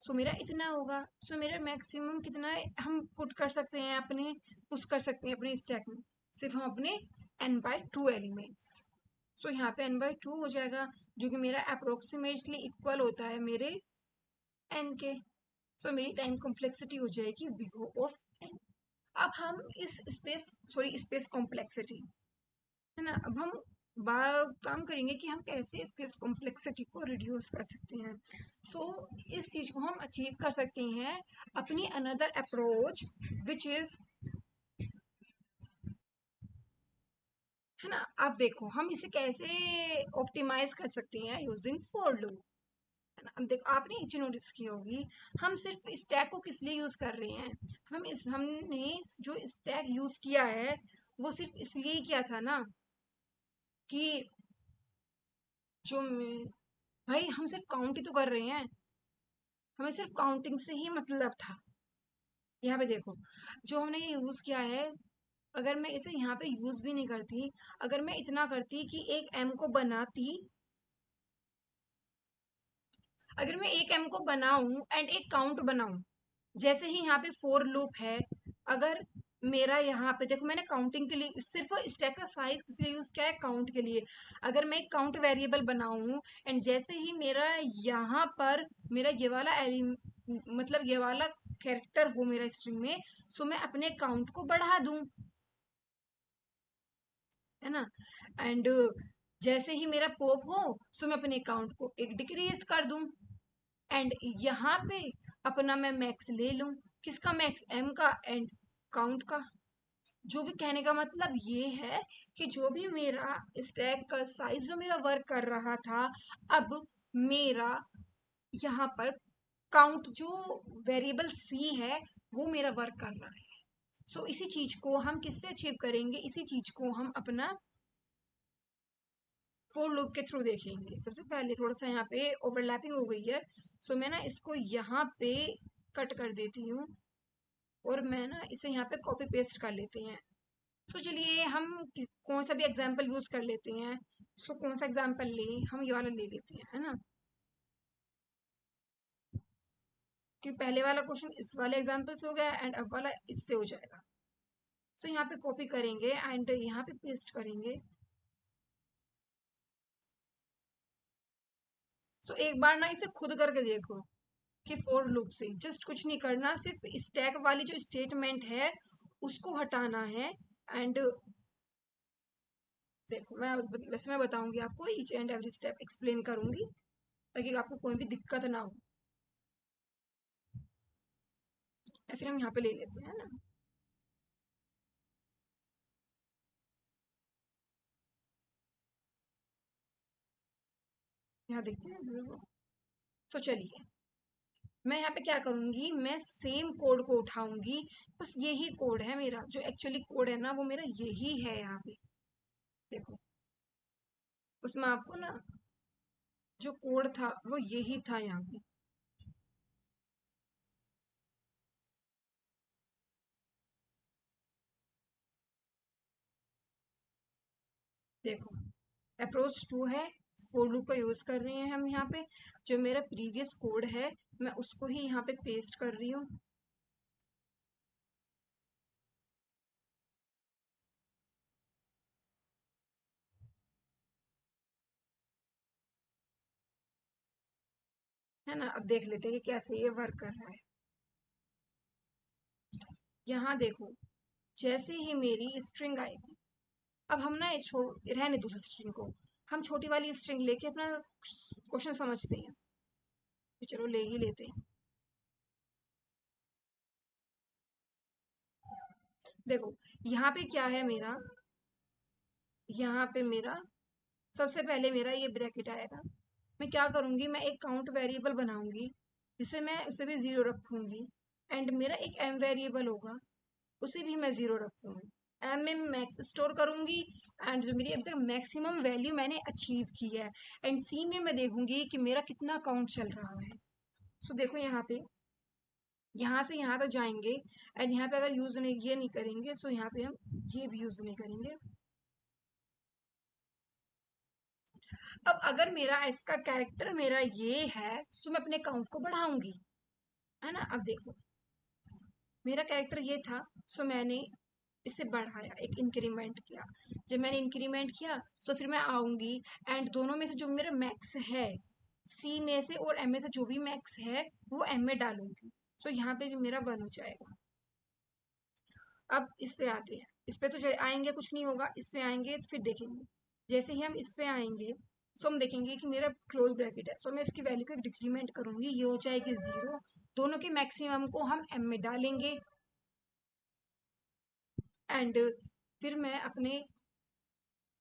सो मेरा इतना होगा। सो मेरा मैक्सिमम कितना है, हम पुट कर सकते हैं अपने, पुश कर सकते हैं अपने स्टैक में, सिर्फ हम अपने n/2 एलिमेंट्स। सो यहाँ पे n/2 हो जाएगा, जो कि मेरा अप्रोक्सीमेटली इक्वल होता है मेरे n के। सो मेरी टाइम कॉम्प्लेक्सिटी हो जाएगी बिग ऑफ n। अब हम इस स्पेस कॉम्प्लेक्सिटी, है ना, अब हम काम करेंगे कि हम कैसे स्पेस कॉम्प्लेक्सिटी को रिड्यूस कर सकते हैं। इस चीज को हम अचीव कर सकते हैं अपनी अनदर अप्रोच, विच इज, है ना। अब देखो हम इसे कैसे ऑप्टिमाइज कर सकते हैं यूजिंग फॉर लूप, है ना। अब देखो आपने एक चीज नोटिस की होगी, हम सिर्फ स्टैक को किस लिए यूज कर रहे हैं, हमने जो स्टैक यूज किया है वो सिर्फ इसलिए ही किया था ना, कि जो भाई हम सिर्फ काउंट ही तो कर रहे हैं, हमें सिर्फ काउंटिंग से ही मतलब था। यहाँ पे देखो, जो हमने ये यूज किया है, अगर मैं इसे यहाँ पे यूज भी नहीं करती, अगर मैं इतना करती कि एक एम को बनाती, अगर मैं एक एम को बनाऊं एंड एक काउंट बनाऊं, जैसे ही यहाँ पे फोर लूप है, अगर मेरा यहाँ पे देखो मैंने काउंटिंग के लिए सिर्फ स्टैक का साइज किस लिए यूज किया है, काउंट के लिए। अगर मैं एक काउंट वेरिएबल बनाऊं एंड जैसे ही मेरा यहाँ पर मेरा ये वाला मतलब ये वाला कैरेक्टर हो मेरा स्ट्रिंग में, सो मैं अपने काउंट को बढ़ा दूं, है ना। एंड जैसे ही मेरा पॉप हो, सो मैं अपने काउंट को एक डिक्रीज कर दूं। एंड यहाँ पे अपना मैं मैक्स ले लूं, किसका मैक्स, एम का एंड काउंट का। जो भी कहने का मतलब ये है कि जो भी मेरा स्टैक का साइज जो मेरा वर्क कर रहा था, अब मेरा यहाँ पर काउंट जो वेरिएबल सी है वो मेरा वर्क कर रहा है। इसी चीज को हम किससे अचीव करेंगे, इसी चीज को हम अपना फोर लूप के थ्रू देखेंगे। सबसे पहले थोड़ा सा यहाँ पे ओवरलैपिंग हो गई है, मैं ना इसको यहाँ पे कट कर देती हूँ और मैं ना इसे यहाँ पे कॉपी पेस्ट कर लेते हैं। सो चलिए हम कौन सा भी एग्जाम्पल यूज कर लेते हैं। सो कौन सा एग्जाम्पल लें, हम ये वाला ले लेते हैं, है ना, कि पहले वाला क्वेश्चन इस वाले एग्जाम्पल से हो गया एंड अब वाला इससे हो जाएगा। सो यहाँ पे कॉपी करेंगे एंड यहाँ पे पेस्ट करेंगे। सो एक बार ना इसे खुद करके देखो कि फॉर लूप से जस्ट कुछ नहीं करना, सिर्फ स्टैक वाली जो स्टेटमेंट है उसको हटाना है। एंड देखो मैं वैसे मैं बताऊंगी आपको, each and every step explain करूंगी ताकि आपको कोई भी दिक्कत ना हो। या फिर हम यहाँ पे ले लेते हैं ना, यहाँ देखते हैं। तो चलिए मैं यहाँ पे क्या करूंगी, मैं सेम कोड को उठाऊंगी। बस यही कोड है मेरा, जो एक्चुअली कोड है ना वो मेरा यही है यहाँ पे। देखो उसमें आपको ना जो कोड था वो यही था यहाँ पे। देखो अप्रोच 2 है, फोर लूप का यूज कर रहे हैं हम यहाँ पे। जो मेरा प्रीवियस कोड है मैं उसको ही यहाँ पे पेस्ट कर रही हूँ। है ना, अब देख लेते हैं कि कैसे ये वर्क कर रहा है। यहाँ देखो जैसे ही मेरी स्ट्रिंग आएगी, अब हम ना रहने दूसरी स्ट्रिंग को, हम छोटी वाली स्ट्रिंग लेके अपना क्वेश्चन समझते हैं। तो चलो ले ही लेते हैं। देखो यहाँ पे क्या है मेरा, यहाँ पे मेरा सबसे पहले मेरा ये ब्रैकेट आएगा। मैं क्या करूँगी, मैं एक काउंट वेरिएबल बनाऊंगी जिसे मैं उसे भी ज़ीरो रखूँगी। एंड मेरा एक एम वेरिएबल होगा, उसे भी मैं ज़ीरो रखूँगी। एम में मैक्स स्टोर करूँगी एंड जो मेरी अभी तक मैक्सिमम वैल्यू मैंने अचीव की है। एंड सी में मैं देखूँगी कि मेरा कितना काउंट चल रहा है। सो देखो यहाँ पे, यहाँ से यहाँ तक जाएंगे एंड यहाँ पे अगर यूज़ नहीं ये नहीं करेंगे, सो यहाँ पे हम ये भी यूज़ नहीं करेंगे। अब अगर मेरा इसका कैरेक्टर मेरा ये है तो मैं अपने काउंट को बढ़ाऊंगी, है ना। अब देखो मेरा कैरेक्टर ये था, सो मैंने इसे बढ़ाया, एक इंक्रीमेंट किया। जब मैंने इंक्रीमेंट किया तो फिर मैं आऊंगी एंड दोनों में से जो मेरा मैक्स है, सी में से और एम में से जो भी मैक्स है वो एम में डालूंगी। सो यहाँ पे भी मेरा वन हो जाएगा। अब इस पे आते हैं, इस पे तो आएंगे कुछ नहीं होगा, इस पे आएंगे तो फिर देखेंगे। जैसे ही हम इस पे आएंगे सो हम देखेंगे कि मेरा क्लोज ब्रैकेट है, सो मैं इसकी वैल्यू को एक डिक्रीमेंट करूंगी, ये हो जाएगी जीरो। दोनों के मैक्सिमम को हम एम में डालेंगे एंड फिर मैं अपने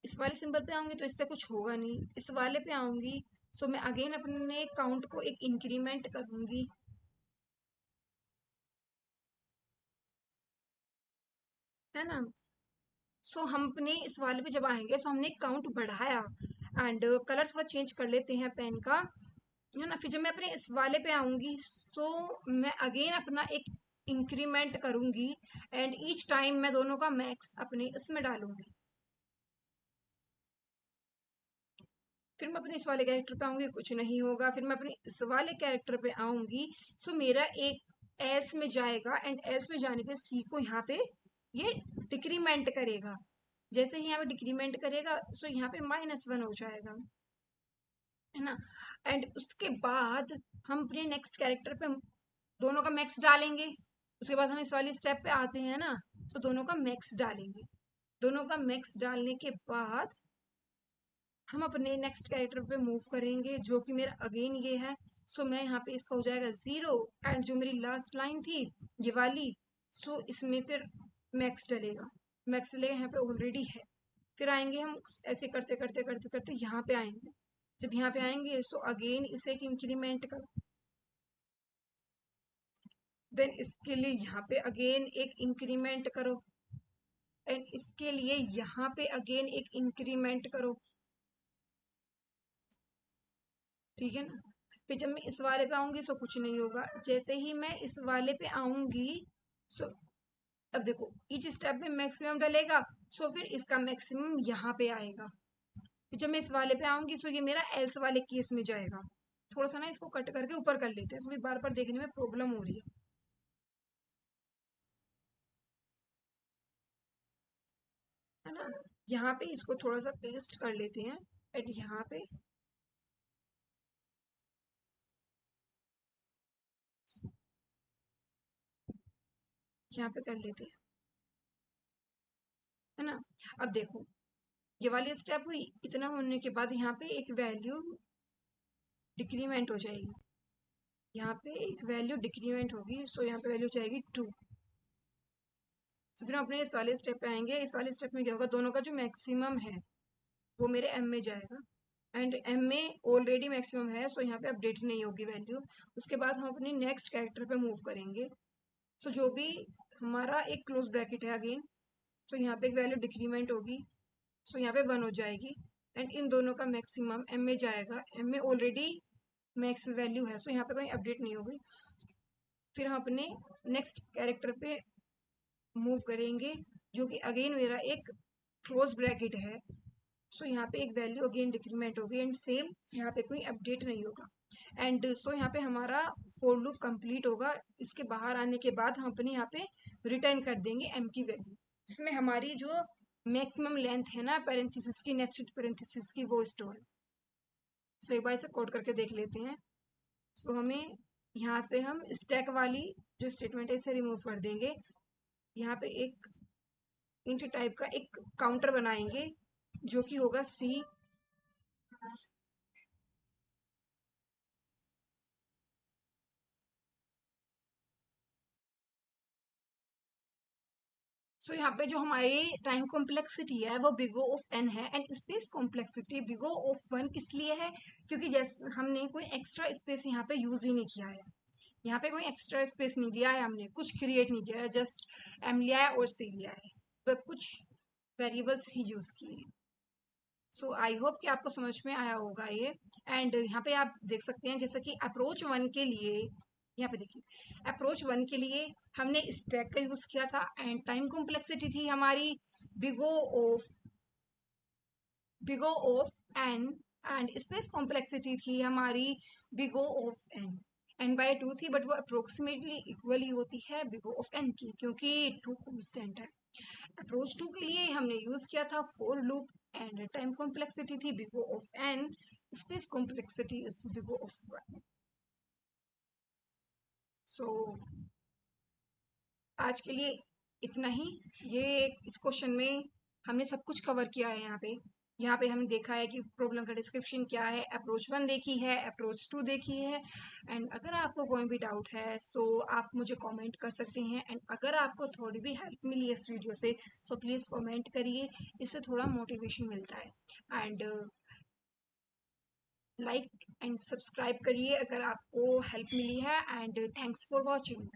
इस वाले सिंबल पे आऊंगी तो इससे कुछ होगा नहीं, इस वाले पे आऊंगी सो मैं अगेन अपने काउंट को एक इंक्रीमेंट करूंगी, है ना। सो हम अपने इस वाले पे जब आएंगे सो हमने काउंट बढ़ाया एंड कलर थोड़ा चेंज कर लेते हैं पेन का, है ना। फिर जब मैं अपने इस वाले पे आऊंगी सो मैं अगेन अपना एक इंक्रीमेंट करूंगी एंड ईच टाइम मैं दोनों का मैक्स अपने इसमें डालूंगी। फिर मैं अपने इस वाले कैरेक्टर पे आऊंगी, कुछ नहीं होगा। फिर मैं अपने इस वाले कैरेक्टर पे आऊंगी सो मेरा एक एस में जाएगा एंड एस में जाने पे सी को यहाँ पे ये डिक्रीमेंट करेगा। जैसे ही यहाँ पे डिक्रीमेंट करेगा सो यहाँ पे -1 हो जाएगा, है ना। एंड उसके बाद हम अपने नेक्स्ट कैरेक्टर पे दोनों का मैक्स डालेंगे। उसके बाद हम इस वाली स्टेप पे आते हैं ना, तो दोनों का मैक्स डालेंगे। दोनों का मैक्स डालने के बाद हम अपने नेक्स्ट कैरेक्टर पे मूव करेंगे जो कि मेरा अगेन ये है। सो मैं यहाँ पे इसका हो जाएगा जीरो एंड जो मेरी लास्ट लाइन थी ये वाली, सो इसमें फिर मैक्स डलेगा। मैक्स डलेगा यहाँ पे ऑलरेडी है। फिर आएंगे हम ऐसे करते करते करते करते यहाँ पे आएंगे। जब यहाँ पे आएंगे सो अगेन इसे एक इंक्रीमेंट करो, देन इसके लिए यहाँ पे अगेन एक इंक्रीमेंट करो एंड इसके लिए यहाँ पे अगेन एक इंक्रीमेंट करो, ठीक है ना। फिर जब मैं इस वाले पे आऊंगी सो कुछ नहीं होगा, जैसे ही मैं इस वाले पे आऊंगी सो अब देखो ईच स्टेप में मैक्सिमम डलेगा, सो फिर इसका मैक्सिमम यहाँ पे आएगा। फिर जब मैं इस वाले पे आऊंगी सो ये मेरा एल्स वाले केस में जाएगा। थोड़ा सा ना इसको कट करके ऊपर कर लेते हैं, थोड़ी बार बार देखने में प्रॉब्लम हो रही है ना। यहाँ पे इसको थोड़ा सा पेस्ट कर लेते हैं एंड यहाँ पे कर लेते हैं, है ना। अब देखो ये वाली स्टेप हुई, इतना होने के बाद यहाँ पे एक वैल्यू डिक्रीमेंट हो जाएगी, यहाँ पे एक वैल्यू डिक्रीमेंट होगी, सो यहाँ पे वैल्यू जाएगी 2। तो फिर हम अपने इस वाले स्टेप पे आएंगे। इस वाले स्टेप में क्या होगा, दोनों का जो मैक्सिमम है वो मेरे एम में जाएगा एंड एम में ऑलरेडी मैक्सिमम है, सो यहाँ पे अपडेट नहीं होगी वैल्यू। उसके बाद हम अपनी नेक्स्ट कैरेक्टर पे मूव करेंगे। सो जो भी हमारा एक क्लोज ब्रैकेट है अगेन, सो यहाँ पे एक वैल्यू डिक्रीमेंट होगी, सो यहाँ पे 1 हो जाएगी एंड इन दोनों का मैक्सिमम एम में जाएगा। एम में ऑलरेडी मैक्स वैल्यू है, सो यहाँ पे कोई अपडेट नहीं होगी। फिर हम अपने नेक्स्ट कैरेक्टर पे मूव करेंगे, जो कि अगेन मेरा एक क्लोज ब्रैकेट है, सो यहाँ पे एक वैल्यू अगेन डिक्रीमेंट होगी एंड सेम यहाँ पे कोई अपडेट नहीं होगा। एंड सो यहाँ पे हमारा फोर लूप कंप्लीट होगा। इसके बाहर आने के बाद हम अपने यहाँ पे रिटर्न कर देंगे एम की वैल्यू, जिसमें हमारी जो मैक्सिमम लेंथ है ना पैरेंथेसिस की, नेस्टेड पैरेंथेसिस की, वो स्टोर। सो एक बार इसे कोड करके देख लेते हैं। सो हमें यहाँ से हम स्टैक वाली जो स्टेटमेंट है इसे रिमूव कर देंगे। यहाँ पे एक इंट टाइप का एक काउंटर बनाएंगे जो कि होगा सी। सो यहाँ पे जो हमारी टाइम कॉम्प्लेक्सिटी है वो बिग O ऑफ n है and space complexity big O of 1 इसलिए है क्योंकि जैसे हमने कोई एक्स्ट्रा स्पेस यहाँ पे यूज ही नहीं किया है। यहाँ पे कोई एक्स्ट्रा स्पेस नहीं दिया है, हमने कुछ क्रिएट नहीं किया है, जस्ट m लिया है और c लिया है, तो कुछ वेरिएबल्स ही यूज किए हैं। सो आई होप कि आपको समझ में आया होगा ये। एंड यहाँ पे आप देख सकते हैं जैसे कि अप्रोच 1 के लिए, यहाँ पे देखिए अप्रोच 1 के लिए हमने स्टैक का यूज किया था एंड टाइम कॉम्प्लेक्सिटी थी हमारी big of n and space complexity थी हमारी बिग ऑफ n/2 थी, बट वो अप्रोक्सीमेटली इक्वली होती है बिग ऑफ n की क्योंकि 2 कॉन्स्टेंट है। अप्रोच 2 के लिए हमने यूज किया था for loop and time complexity थी big of n, space complexity is big of 1। So आज के लिए इतना ही। ये इस क्वेश्चन में हमने सब कुछ कवर किया है। यहाँ पे हमने देखा है कि प्रॉब्लम का डिस्क्रिप्शन क्या है, अप्रोच 1 देखी है, अप्रोच 2 देखी है। एंड अगर आपको कोई भी डाउट है सो आप मुझे कमेंट कर सकते हैं एंड अगर आपको थोड़ी भी हेल्प मिली है इस वीडियो से सो प्लीज़ कमेंट करिए, इससे थोड़ा मोटिवेशन मिलता है। एंड लाइक एंड सब्सक्राइब करिए अगर आपको हेल्प मिली है। And thanks for watching.